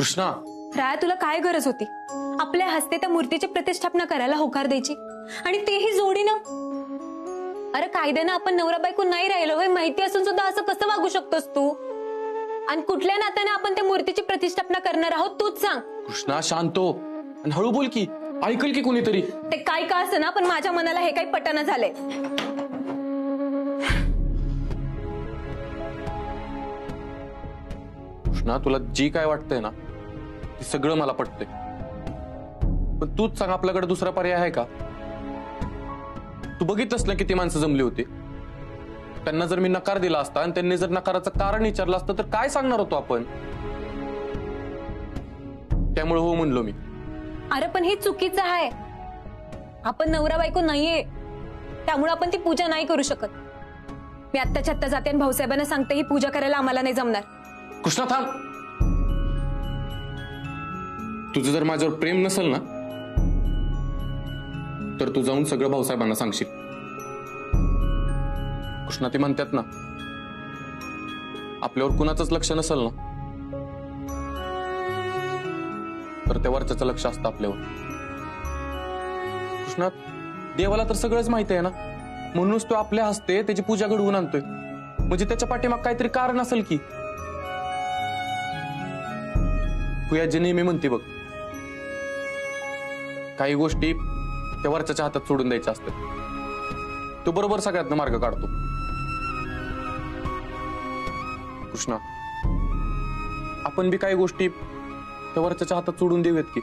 कृष्णा, राया तुला काय गरज होती आपल्या हस्ते त्या मूर्तीची प्रतिष्ठापना करायला होकार द्यायची, आणि तेही जोडीनं? अरे कायद्यानं आपण नवरा बायको नाही राहिलो हे माहिती असून सुद्धा असं कसं वागू शकतोस तू? आणि कुठल्या नात्याने आपण त्या मूर्तीची प्रतिष्ठापना करणार आहोत तूच सांग. कृष्णा शांत हो आणि हळू बोल की, ऐकल की कोणीतरी. ते काय का असं ना, पण माझ्या मनाला हे काही पटना झालंय. कृष्णा, तुला जी काय वाटतंय ना ते सगळं मला पटतंय, पण तूच सांग आपल्याकडे दुसरा पर्याय आहे का? तू बघितलंस ना किती माणसं जमली होती. त्यांना जर मी नकार दिला असता आणि त्यांनी जर नकाराचं कारण विचारलं असतं तर काय सांगणार होतो आपण? त्यामुळे हो म्हणलो मी. अरे पण हे चुकीचं आहे. आपण नवरा बायको नाहीये, त्यामुळे आपण ती पूजा नाही करू शकत. मी आत्ताच्या आत्ता जाते आणि भाऊसाहेबांना सांगते ही पूजा करायला आम्हाला नाही जमणार. कृष्णा थांब. तुझं जर माझ्यावर प्रेम नसेल ना तर तू जाऊन सगळं भाऊसाहेबांना सांगशील. कृष्णा, ते म्हणतात ना आपल्यावर कुणाचंच लक्ष नसेल ना तर त्या वरच्याचं लक्ष असतं आपल्यावर. कृष्णा, देवाला तर सगळंच माहिती आहे ना, म्हणूनच तो आपल्या हस्ते त्याची पूजा घडवून आणतोय. म्हणजे त्याच्या पाठीमाग काहीतरी कारण असेल की. तू या नेहमी म्हणते बघ, काही गोष्टी त्या वरच्या हातात सोडून द्यायच्या असतात. तो बरोबर सगळ्यातनं मार्ग काढतो. कृष्णा, आपण बी काही गोष्टी त्या वरच्या हातात सोडून देऊयात की.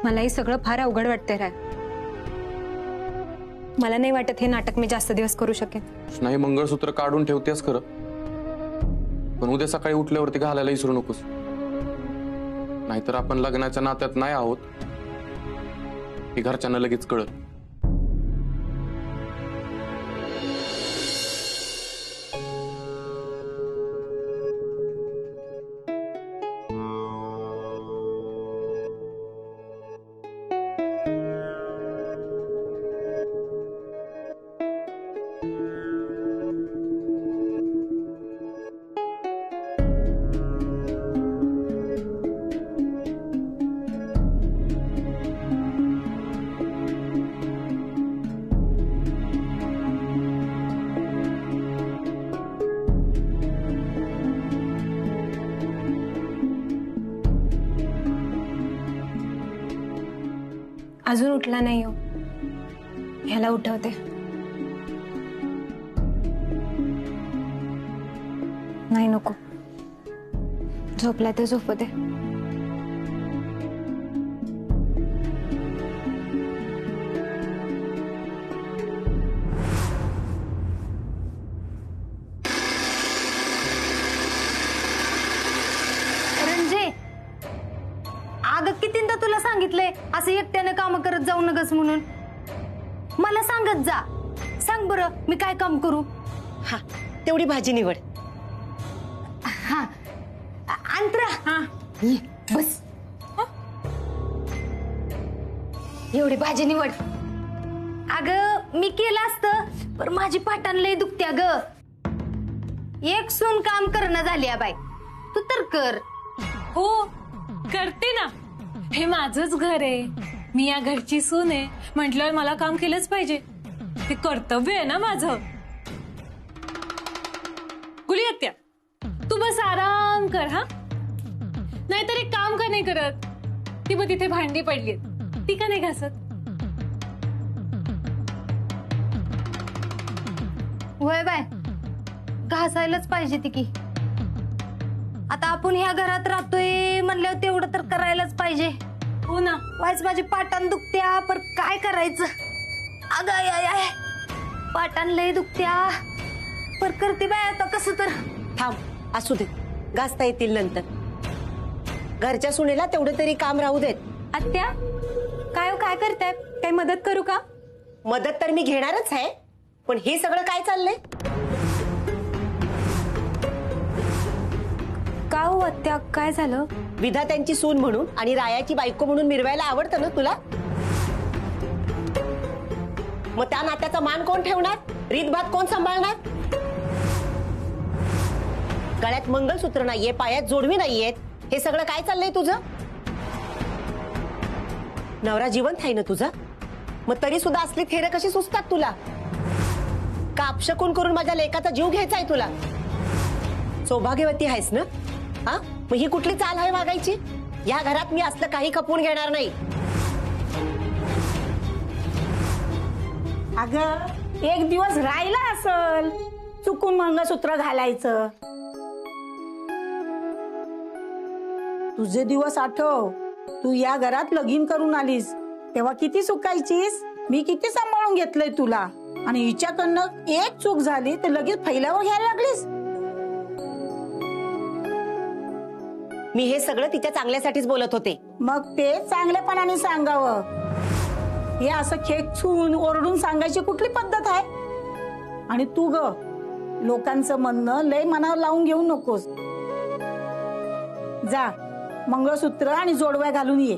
मला हे सगळं फार अवघड वाटतंय राय. मला नाही वाटत हे नाटक मी जास्त दिवस करू शकेन. कृष्णा, हे मंगळसूत्र काढून ठेवतेस खरं, पण उद्या सकाळी उठल्यावरती घालायला विसरू नकोस. नाहीतर आपण लग्नाच्या नात्यात नाही आहोत हे घरच्यांना लगेच कळत. अजून उठला नाही हो, ह्याला उठवते. नाही नको, झोपला तर झोपू दे. रंजे, अगं कितींदा तुला सांगितलंय असं एकट्याने काम करत जाऊ नगस म्हणून. मला सांगत जा. सांग बरं मी काय काम करू. हा, तेवढी भाजी निवड. हा, अंतरा. हा ये, बस. एवढी भाजी निवड. अगं मी केलं असतं पण माझी पाटान लय दुखत्या ग. एक सून काम करणं झाली आ बाई, तू तर कर. हो करते ना, हे माझंच घर आहे, मी या घरची सून आहे म्हटल्यावर मला काम केलंच पाहिजे. ते कर्तव्य आहे ना माझं. गुली आत्या, तू बस आराम कर. हा, नाहीतर एक काम का नाही करत? ती बघ तिथे भांडी पडली, ती का नाही घासत? होय बाय, घासायलाच पाहिजे ती की. आता आपण ह्या घरात राहतोय म्हणल्यावर तेवढं तर करायलाच पाहिजे. हो ना. वाईच माझी पाटान दुखत्या, पर काय करायचं. अगं आय आय आय, पाटान लय दुखत्या, पर करते बाय आता कसं तर. थांब, असू दे, घासता येतील नंतर. घरच्या सुनेला तेवढं तरी काम राहू देत. आत्या, काय हो, काय करताय? काही मदत करू का? मदत तर मी घेणारच आहे, पण हे सगळं काय चाललंय? का हो आत्या, काय झालं? विधात्यांची सून म्हणून आणि रायाची बायको म्हणून मिरवायला आवडतं ना तुला? मग त्या नात्याचा मान कोण ठेवणार? रीतभात कोण सांभाळणार? गळ्यात मंगळसूत्र नाहीये, पायात जोडवी नाहीयेत, हे सगळं काय चाललंय तुझं? नवरा जिवंत आहे ना तुझा? मग तरी सुद्धा असली थेरं कशी सुचतात तुला? का अपशकुन करून माझ्या लेकाचा जीव घ्यायचा आहे तुला? सौभाग्यवती आहेस ना? हा, मग ही कुठली चाल आहे वागायची? या घरात मी असलं काही खपवून घेणार नाही. अगं एक दिवस राहिला असल चुकून मंगळसूत्र घालायचं. तुझे दिवस आठव. तू या घरात लगीन करून आलीस तेव्हा किती चुकायचीस. मी किती सांभाळून घेतलंय तुला, आणि हिच्याकडनं एक चूक झाली तर लगेच फैलावर घ्यायला लागलीस. मी हे सगळं तिच्या चांगल्यासाठीच बोलत होते. मग ते चांगल्यापणाने सांगावं. हे असं खेचून ओरडून सांगायची कुठली पद्धत आहे? आणि तू ग लोकांचं म्हणणं लय मनावर लावून घेऊ नकोस. जा मंगळसूत्र आणि जोडव्या घालून ये.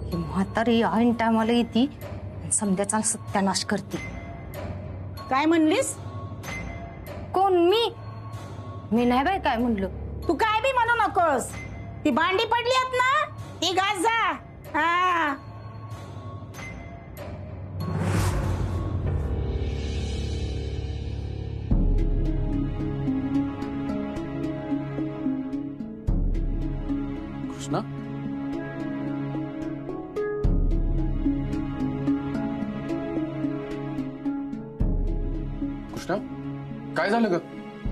ही म्हातारी ऐन टायमाला येते समध्याचा सत्यानाश करते. काय म्हणलीस? कोण? मी नाही बाय काय म्हणलं. तू काय बी म्हणू नकोस. ती भांडी पडली आहेत ना, ती घास जा. हा कृष्णा, कृष्णा, काय झालं ग?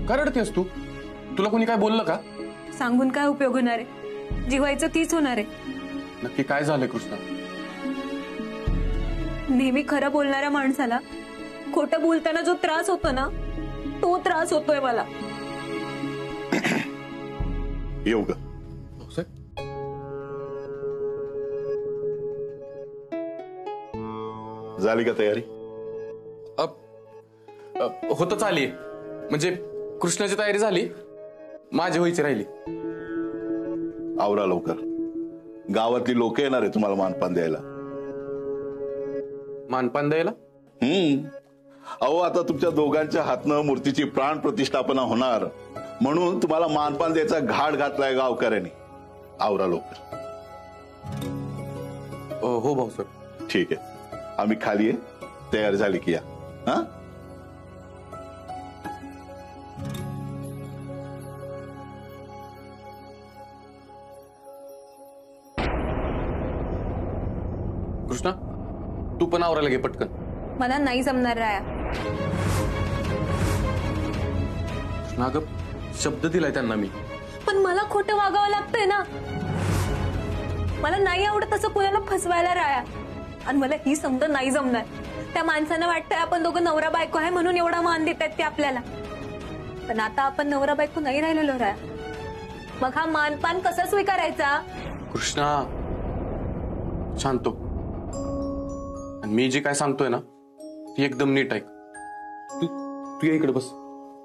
का रडतेस तू? तुला कोणी काय बोललं का? सांगून काय उपयोग होणार आहे? जीवायचं तीच होणार आहे. नक्की काय झालंय कृष्णा? नेहमी खरं बोलणाऱ्या माणसाला खोटं बोलताना जो त्रास होतो ना, तो त्रास होतोय मला. येऊ ग. भाऊसाहेब, झाली का तयारी? होतच आली. म्हणजे कृष्णाची तयारी झाली, माझी व्हायची राहिली. आवरा लवकर. गावातली लोक येणार आहे तुम्हाला मानपान द्यायला. मानपान द्यायला? अहो आता तुमच्या दोघांच्या हातनं मूर्तीची प्राण प्रतिष्ठापना होणार, म्हणून तुम्हाला मानपान द्यायचा घाट घातलाय गावकऱ्यांनी. आवरा लवकर. हो भाऊसाहेब. ठीक आहे, आम्ही खाली आहे. तयार झाली की या. हा, कृष्णा, तू पण आवरायला घे पटकन. मला नाही जमणार राया. कृष्णा ग, शब्द दिलाय त्यांना मी. पण मला खोटं वागावं लागतंय ना. मला नाही आवडत असं कुणाला फसवायला राया. आणि मला ही समज नाही जमणार. त्या माणसानं वाटतंय आपण दोघं नवरा बायको आहे म्हणून एवढा मान देतात ते आपल्याला. पण आता आपण नवरा बायको नाही राहिलेलो राया. मग हा मानपान कसा स्वीकारायचा? कृष्णा शांत हो. आणि मी जे काय सांगतोय ना ती एकदम नीट ऐक. तू तू ये इकडे बस.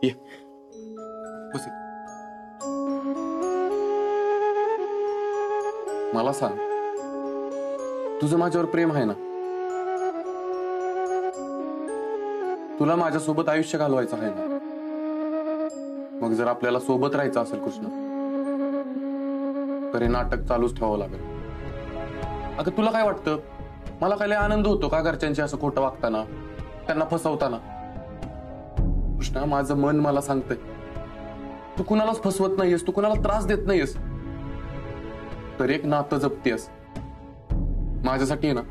ये बस इकडे. मला सांग, तुझं माझ्यावर प्रेम आहे ना? तुला माझ्यासोबत आयुष्य घालवायचं आहे ना? मग जर आपल्याला सोबत राहायचं असेल कृष्णा, तर हे नाटक चालूच ठेवावं लागेल. अगं तुला काय वाटतं, मला काय लय आनंद होतो का घरच्यांची असं खोटं वागताना, त्यांना फसवताना? कृष्णा, माझं मन मला सांगतंय तू कुणालाच फसवत नाहीयेस, तू कुणाला त्रास देत नाहीयेस, तर एक नातं जपतेस. माझ्यासाठी ना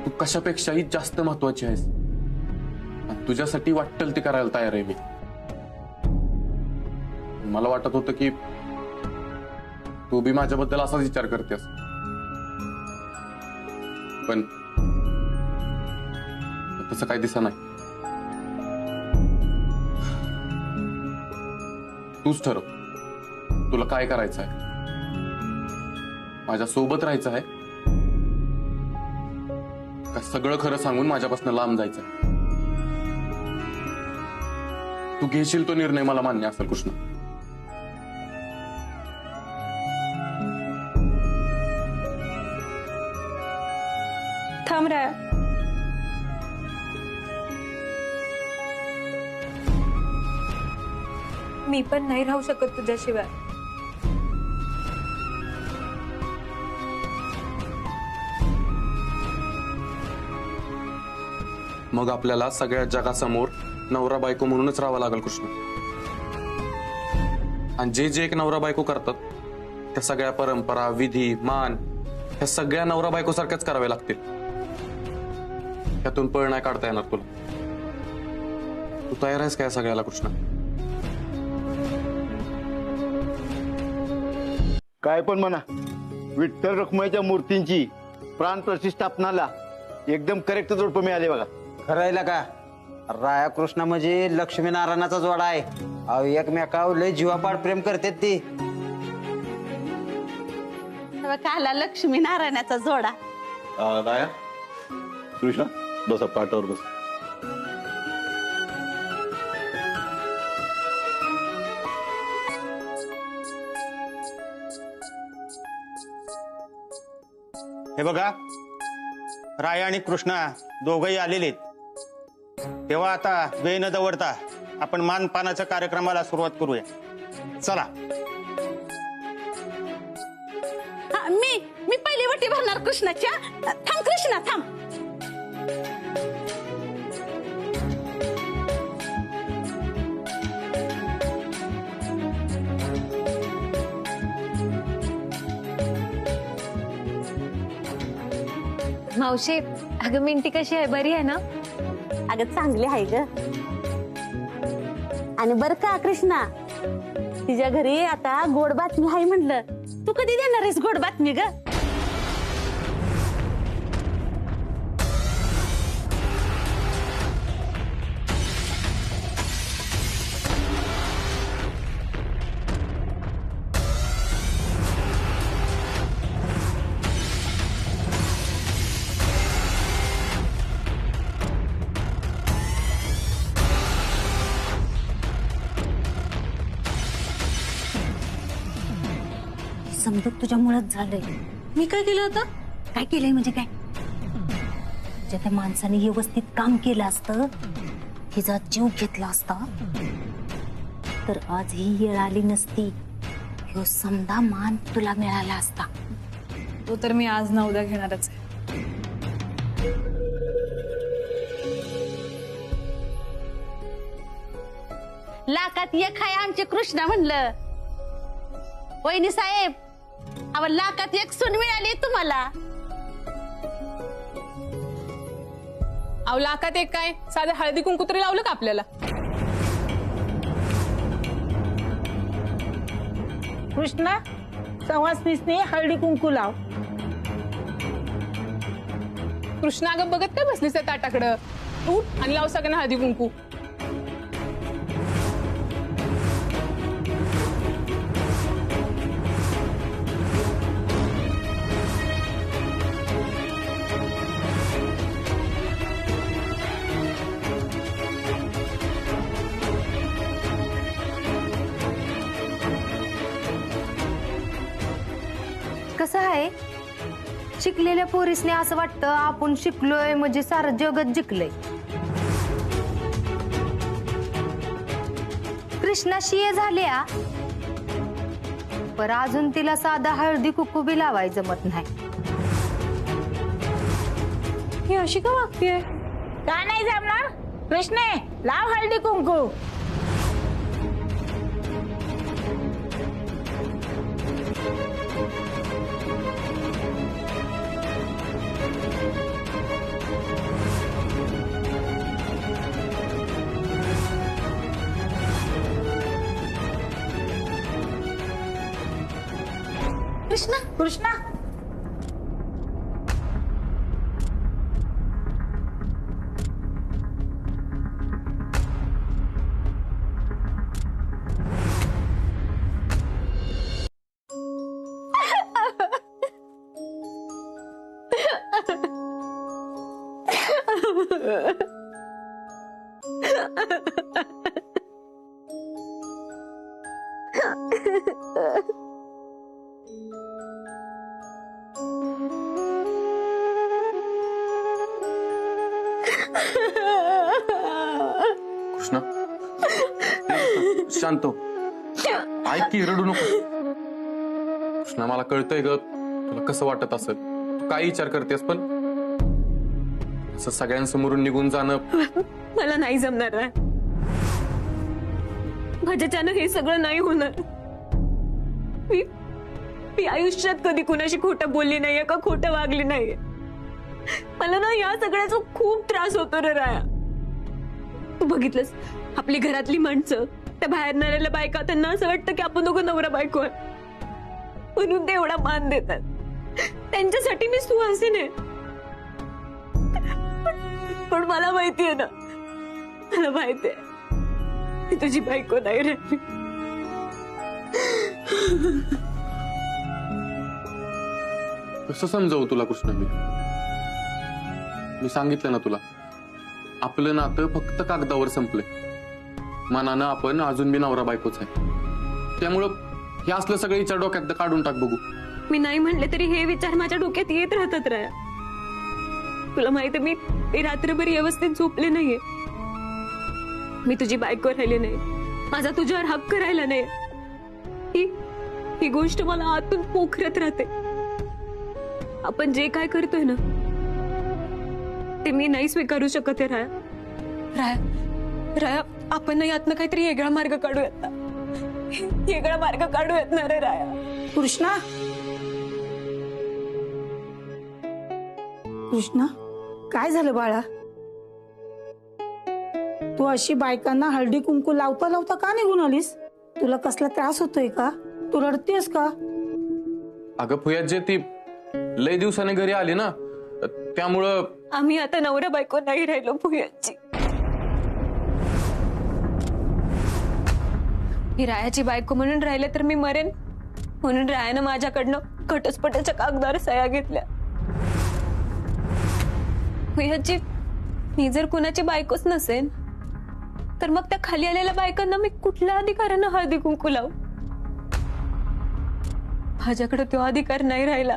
तू कशापेक्षाही जास्त महत्वाची आहेस. आणि तुझ्यासाठी वाटेल ते करायला तयार आहे मी. मला वाटत होतं की तू बी माझ्याबद्दल असाच विचार करतेस, पण तसं काही दिसत नाही. तूच ठरव तुला काय करायचं आहे. माझ्या सोबत राहायचं आहे का सगळं खरं सांगून माझ्यापासून लांब जायचं आहे? तू घेशील तो निर्णय मला मान्य असेल कृष्ण. थांब राया. मी पण नाही राहू शकत तुझ्याशिवाय. मग आपल्याला सगळ्या जगासमोर नवरा बायको म्हणूनच राहावं लागेल कृष्ण. आणि जे जे एक नवरा बायको करतात त्या सगळ्या परंपरा, विधी, मान ह्या सगळ्या नवरा बायको सारख्याच कराव्या लागतील. त्यातून पळ नाही काढता येणार तुला. तू तयार आहेस काय सगळ्याला कृष्ण? काय पण म्हणा, विठ्ठल रखुमाईच्या मूर्तींची प्राण प्रतिष्ठापनाला एकदम करेक्ट जोडपं मिळाले बघा. खरायला का राया कृष्ण म्हणजे लक्ष्मीनारायणाचा जोडा आहे. अहो एकमेकावर लय जीवापाड प्रेम करतात ती. काला लक्ष्मी नारायणाचा जोडा. राया, कृष्णा बसा पाटावर बस. हे बघा, राया आणि कृष्णा दोघही आलेले आहेत. तेव्हा आता वेळ न दवडता आपण मानपानाच्या कार्यक्रमाला सुरुवात करूया. चला. मी पहिली वटी भरणार कृष्णाच्या. थांब कृष्णा थांब. मावशी, अगं मिंटी कशी आहे? बरी आहे ना? अगं चांगली आहे ग. आणि बर का कृष्णा, तिच्या घरी आता गोड बातमी आहे म्हणलं. तू कधी देणार आहेस गोड बातमी ग? समजूक तुझ्यामुळेच झालंय. मी काय केलं आता? काय केलंय म्हणजे काय? ज्या त्या माणसाने व्यवस्थित काम केलं असतं, हिचा जीव घेतला असता, तर आज ही वेळ आली नसती. ह्यो समधा मान तुला मिळाला असता. तो तर मी आज ना उद्या घेणारच आहे. लाखात एक आहे आमचे कृष्णा म्हणलं. वहिनी साहेब, अव लाखात एक सून मिळाली तुम्हाला. अहो लाखात एक काय, साधं हळदी कुंकू तरी लावलं का आपल्याला? कृष्णा, सवासनीसने हळदी कुंकू लाव. कृष्णा अगं बघत काय बसलीस त्या ताटाकडं? उठ आणि लाव सगळ्यांना हळदी कुंकू. कसं आहे, शिकलेल्या पोरीसने असं वाटतं आपण शिकलोय म्हणजे सारं जगत जिंकलंय. कृष्णा शिये झाल्या, पर अजून तिला साधा हळदी कुकू बी लावाय जमत नाही. ही अशी का वागतेय? का नाही जमणार? कृष्णे, लाव हळदी कुंकू. कृष्णा कृष्णा, शांत हो. ऐक की, रडू नको. कृष्णा, मला कळतंय ग तुला कसं वाटत असेल, तू काय विचार करतेस, पण असं सगळ्यांसमोरून निघून जाणं मला नाही जमणार आहे. माझ्याच्यानं हे सगळं नाही होणार. मी आयुष्यात कधी कुणाशी खोटं बोलली नाहीये का खोटं वागली नाहीये. मला ना या सगळ्याचा खूप त्रास होतो रे राया. तू बघितलंस आपली घरातली माणसं, त्या बाहेर नाऱ्याला बायका, त्यांना असं वाटतं की आपण दोघं नवरा बायको आहे म्हणून ते एवढा मान देतात. त्यांच्यासाठी मी सुहासीन आहे. पण मला माहितीये ना, मला माहितीये ती तुझी बायको नाही राहिली. कसं समजावू तुला कृष्णा? मी सांगितलं ना तुला, आपलं नातं फक्त कागदावर संपलंय. मनानं आपण अजून बी नवरा बायकोच आहे. त्यामुळं हे असलं सगळं विचार डोक्यात काढून टाक बघू. मी नाही म्हणले तरी हे विचार माझ्या डोक्यात येत राहतात राया. तुला माहिती, मी रात्रभर व्यवस्थित झोपले नाहीये. मी तुझी बायको राहिली नाही, माझा तुझ्यावर हक्क राहिला नाही. ही गोष्ट मला आतून पोखरत राहते. आपण जे काय करतोय ना ते मी नाही स्वीकारू शकत आहे राया. राया राया, आपण यातनं काहीतरी वेगळा मार्ग काढूयात ना. वेगळा मार्ग काढूयात ना रे राया. कृष्णा, कृष्णा, काय झालं बाळा? तू अशी बायकांना हळदी कुंकू लावता लावता का निघून आलीस? तुला कसला त्रास होतोय का? तू रडतेस का? अगं फुयात जे ती लय दिवसाने घरी आली ना, त्यामुळं आम्ही आता नवरा बायको नाही राहिलो फुयाची. मी रायाची बायको म्हणून राहिले तर मी मरेन, म्हणून रायानं माझ्याकडनं घटस्फोटाच्या कागदावर सह्या घेतल्या. फुयाची मी जर कुणाची बायकोच नसेन तर मग त्या खाली आलेल्या बायकांना मी कुठल्या अधिकारानं हळदी कुंकू लावू? माझ्याकडे तो अधिकार नाही राहिला.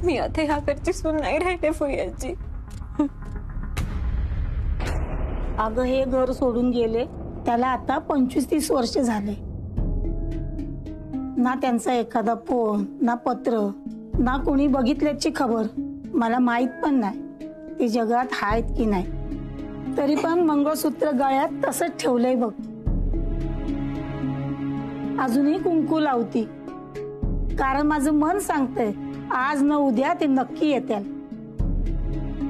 मी आता ह्या घरची सून नाही राहिले फुयाची. अगं, हे घर सोडून गेले त्याला आता 25-30 वर्ष झाले. ना त्यांचा एखादा फोन, ना पत्र, ना कोणी बघितल्याची खबर. मला माहित पण नाही ते जगात आहेत की नाही. तरी पण मंगळसूत्र गळ्यात तसंच ठेवलंय बघ. अजूनही कुंकू लावती, कारण माझं मन सांगतंय आज न उद्या ते नक्की येतील.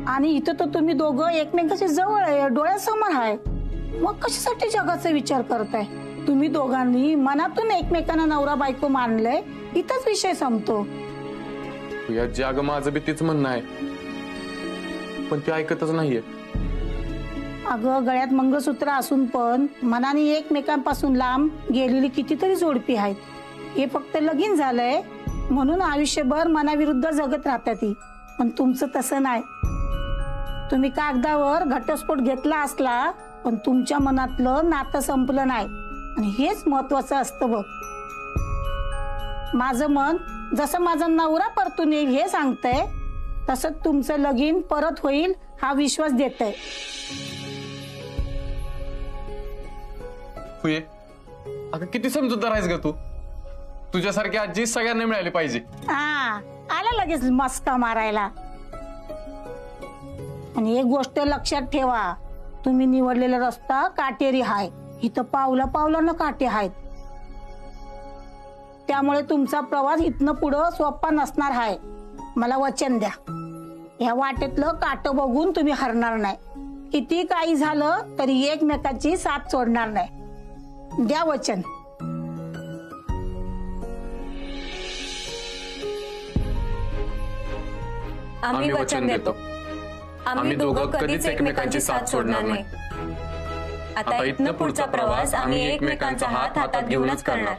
आणि इथं तर तुम्ही दोघं एकमेकाच्या जवळ आहे, डोळ्यासमोर आहे. मग कशासाठी जगाचा विचार करताय? तुम्ही दोघांनी मनातून एकमेकांना नवरा बायको मानलंय, इथंच विषय संपतो. फुयात अगं माझं बी तीच म्हणणं आहे, पण ती ऐकतच नाहीये. अगं, गळ्यात मंगळसूत्र असून पण मनाने एकमेकांपासून लांब गेलेली कितीतरी जोडपी आहेत. हे फक्त लगीन झालंय म्हणून आयुष्यभर मनाविरुद्ध जगत राहतात ती. पण तुमचं तसं नाही. तुम्ही कागदावर घटस्फोट घेतला असला पण तुमच्या मनातलं नातं संपलं नाही, आणि हेच महत्वाचं असतं बघ. माझं मन जसं माझा नवरा परतून येईल हे सांगतंय, तसं तुमचं लगीन परत होईल हा विश्वास देतंय. फुये, अगं किती समजूतदार आहेस ग तू. तुझ्यासारखी आजी सगळ्यांना मिळाली पाहिजे. आला लगेच मस्का मारायला. आणि एक गोष्ट लक्षात ठेवा, तुम्ही निवडलेला रस्ता काटेरी हाय. इथं पावला पावलानं काटे आहेत. त्यामुळे तुमचा प्रवास इथनं पुढं सोपा नसणार आहे. मला वचन द्या, या वाटेतलं काट बघून तुम्ही हरणार नाही. किती काही झालं तरी एकमेकाची साथ सोडणार नाही. द्या वचन. आम्ही वचन देतो. आम्ही दोघं कधीच एकमेकांची साथ सोडणार नाही. आता इथनं पुढचा प्रवास आम्ही एकमेकांचा हात हातात घेऊनच करणार.